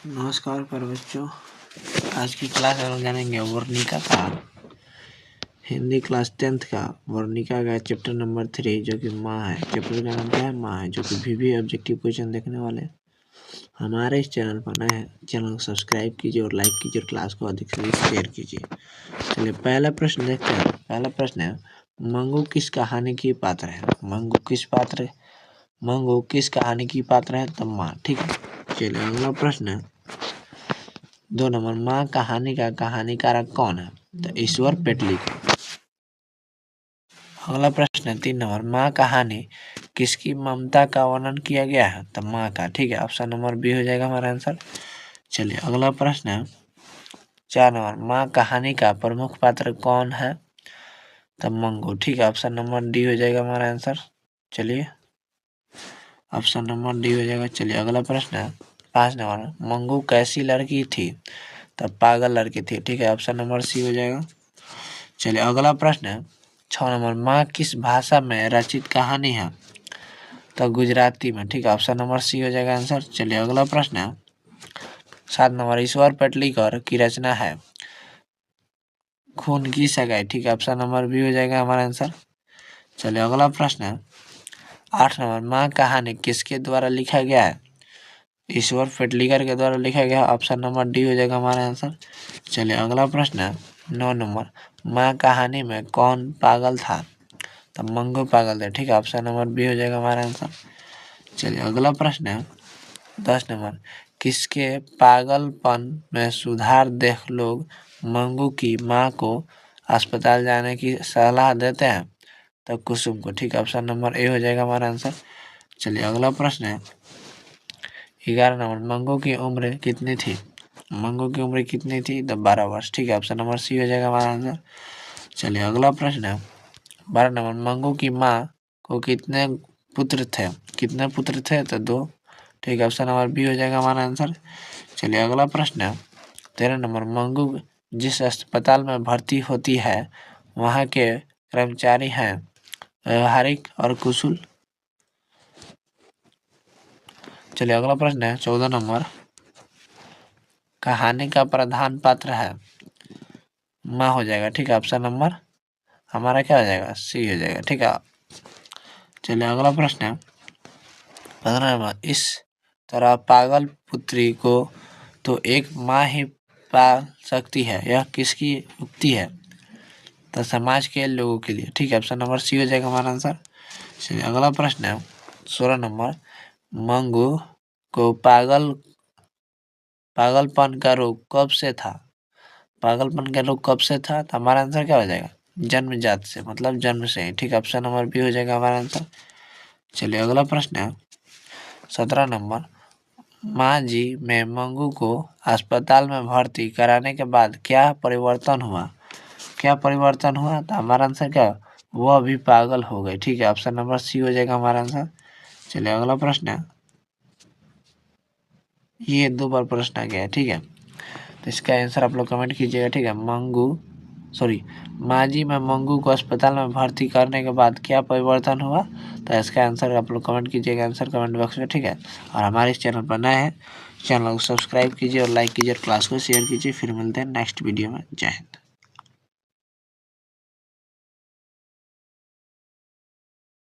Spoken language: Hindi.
नमस्कार प्यारे बच्चों, आज की क्लास में हम जानेंगे वर्णिका का हिंदी क्लास 10th का वर्णिका का चैप्टर नंबर 3 जो कि माँ है। चैप्टर का नाम क्या है? माँ है, जो कि वीवी ऑब्जेक्टिव क्वेश्चन देखने वाले। हमारे इस चैनल पर नए हैं, चैनल को सब्सक्राइब कीजिए और लाइक कीजिए और क्लास को अधिक से अधिक शेयर कीजिए। चलिए पहला प्रश्न देखते हैं। पहला प्रश्न है, मंगू किस कहानी की पात्र है? मंगू किस कहानी की पात्र है? तो माँ। ठीक है, चलिए अगला प्रश्न है 2 नंबर, माँ कहानी का कहानीकार कौन है? तो ईश्वर पेटलीकर। अगला प्रश्न है 3 नंबर, माँ कहानी किसकी ममता का वर्णन किया गया है? तो माँ का। ठीक है, ऑप्शन नंबर बी हो जाएगा हमारा आंसर। चलिए अगला प्रश्न है 4 नंबर, माँ कहानी का प्रमुख पात्र कौन है? तो मंगू। ठीक है, ऑप्शन नंबर डी हो जाएगा हमारा आंसर। चलिए ऑप्शन नंबर डी हो जाएगा। चलिए अगला प्रश्न है 5 नंबर, मंगू कैसी लड़की थी? तो पागल लड़की थी। ठीक है, ऑप्शन नंबर सी हो जाएगा। चलिए अगला प्रश्न है 6 नंबर, माँ किस भाषा में रचित कहानी है? तो गुजराती में। ठीक है, ऑप्शन नंबर सी हो जाएगा आंसर। चलिए अगला प्रश्न है 7 नंबर, ईश्वर पेटलीकर की रचना है खून की सगाई। ठीक है, ऑप्शन नंबर बी हो जाएगा हमारा आंसर। चलिए अगला प्रश्न है 8 नंबर, माँ कहानी किसके द्वारा लिखा गया है? ईश्वर पेटलीकर के द्वारा लिखा गया। ऑप्शन नंबर डी हो जाएगा हमारा आंसर। चलिए अगला प्रश्न है 9 नंबर, माँ कहानी में कौन पागल था? तो मंगू पागल थे। ठीक है, ऑप्शन नंबर बी हो जाएगा हमारा आंसर। चलिए अगला प्रश्न है 10 नंबर, किसके पागलपन में सुधार देख लोग मंगू की माँ को अस्पताल जाने की सलाह देते हैं? तो कुसुम को। ठीक है, ऑप्शन नंबर ए हो जाएगा हमारा आंसर। चलिए अगला प्रश्न है 11 नंबर, मंगू की उम्र कितनी थी? मंगू की उम्र कितनी थी? तो 12 वर्ष। ठीक है, ऑप्शन नंबर सी हो जाएगा हमारा आंसर। चलिए अगला प्रश्न है 12 नंबर, मंगू की माँ को कितने पुत्र थे? तो 2। ठीक है, ऑप्शन नंबर बी हो जाएगा हमारा आंसर। चलिए अगला प्रश्न है 13 नंबर, मंगू जिस अस्पताल में भर्ती होती है वहाँ के कर्मचारी हैं व्यवहारिक और कुशल? चलिए अगला प्रश्न है 14 नंबर, कहानी का प्रधान पात्र है? माँ हो जाएगा। ठीक है, ऑप्शन नंबर हमारा क्या हो जाएगा? सी हो जाएगा। ठीक है, चलिए अगला प्रश्न है 15 नंबर, इस तरह पागल पुत्री को तो एक माँ ही पाल सकती है, यह किसकी उक्ति है? तो समाज के लोगों के लिए। ठीक है, ऑप्शन नंबर सी हो जाएगा हमारा आंसर। चलिए अगला प्रश्न है 16 नंबर, मंगू को पागलपन का रोग कब से था? पागलपन का रोग कब से था? तो हमारा आंसर क्या हो जाएगा? जन्मजात से, मतलब जन्म से ही। ठीक है, ऑप्शन नंबर बी हो जाएगा हमारा आंसर। चलिए अगला प्रश्न है 17 नंबर, माँ जी में मंगू को अस्पताल में भर्ती कराने के बाद क्या परिवर्तन हुआ? तो हमारा आंसर क्या? वह भी पागल हो गए। ठीक है, ऑप्शन नंबर सी हो जाएगा हमारा आंसर। चलिए अगला प्रश्न है, ये 2 बार प्रश्न आ गया है। ठीक है, तो इसका आंसर आप लोग कमेंट कीजिएगा। ठीक है, माँ जी में मंगू को अस्पताल में भर्ती करने के बाद क्या परिवर्तन हुआ? तो इसका आंसर आप लोग कमेंट कीजिएगा, आंसर कमेंट बॉक्स में। ठीक है, और हमारे इस चैनल पर नए हैं, चैनल को सब्सक्राइब कीजिए और लाइक कीजिए और क्लास को शेयर कीजिए। फिर मिलते हैं नेक्स्ट वीडियो में। जय हिंद।